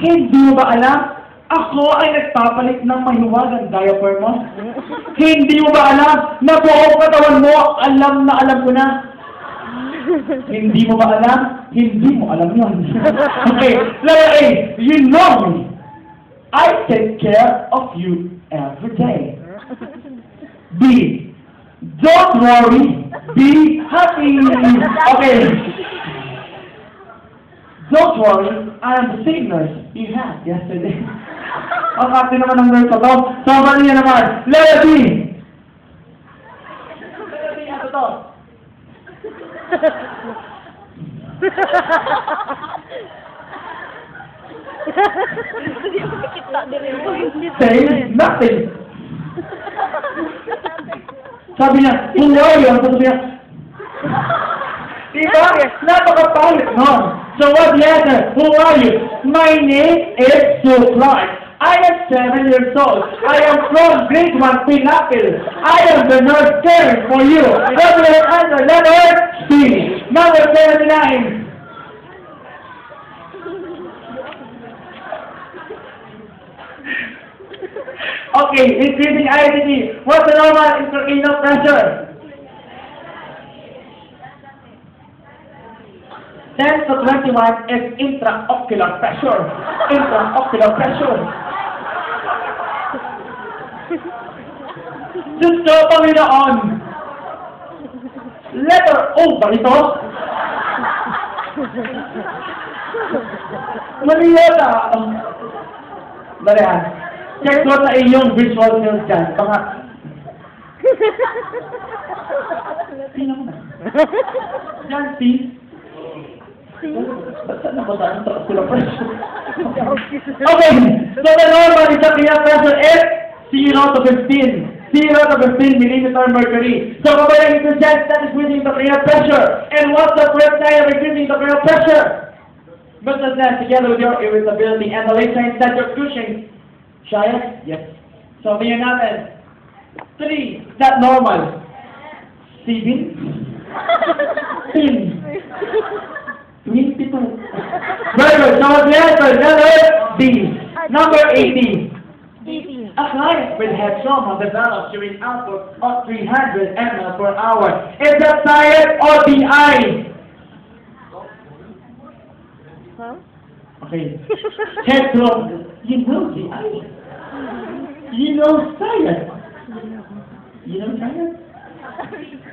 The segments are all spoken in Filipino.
Hindi mo ba alam? Ako ay nagpapalit ng mahiwagang diaper mo. Hindi mo ba alam na buong katawan mo, alam na alam ko na? Hindi mo ba alam? Hindi mo alam yun. Okay, letter A, you know me. I take care of you every day. B, don't worry, be happy. Okay. Don't worry, I am the same nurse you had yesterday. Ang ate naman ng nurse ito. So, mali niya naman. Letter B. Letter B, ano to? Say nothing. Sabi niya, who are you? Ano sabi niya? Diba? Napakapalit nun. So what letter? Who are you? My name is Sue Clark. I am 7 years old. I am from grade 1 Pinapil. I am the nurse caring for you. What will answer? Letter C. Number 79. Okay, increasing IDP. What's the normal intracranial pressure? 10 to 21 is intraocular pressure. Intraocular pressure. Just go Panginoon. Letter O ba ito? Mali yata. Barihan. Check mo sa iyong visual skills dyan. Baka... Sino mo na? Dyan, see? Okay, so the normal intracranial pressure is 0 to 15. 0 to 15 millimeter mercury. So kapag yung sense that is increasing intracranial pressure. And what's the first sign of increasing intracranial pressure? Breathlessness together with your irritability and the late sign that you're Cushing. Shy? Yes. So tingnan natin. 3. Is that normal? 7. 10. 22. Very good. So what's the answer? Letter B. Number 18. A client with head trauma develops urine output of 300 ml per hour. Is that science or DI? Huh? Okay. Head trauma. You know DI. You know science. You know science?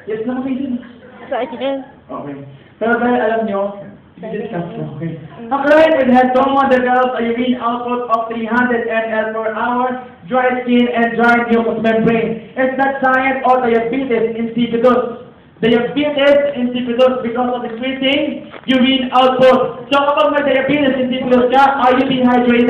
Yes, naman kayo din. Science. Okay. Pero dahil alam nyo, i-discuss ko. Okay. A client with head trauma develops a urine output of 300 ml per hour, dry skin, and dry mucous membrane. Is that science or diabetes insipidus? Diabetes insipidus because of decreasing urine output. So kapag may diabetes insipidus ka, are you dehydrated?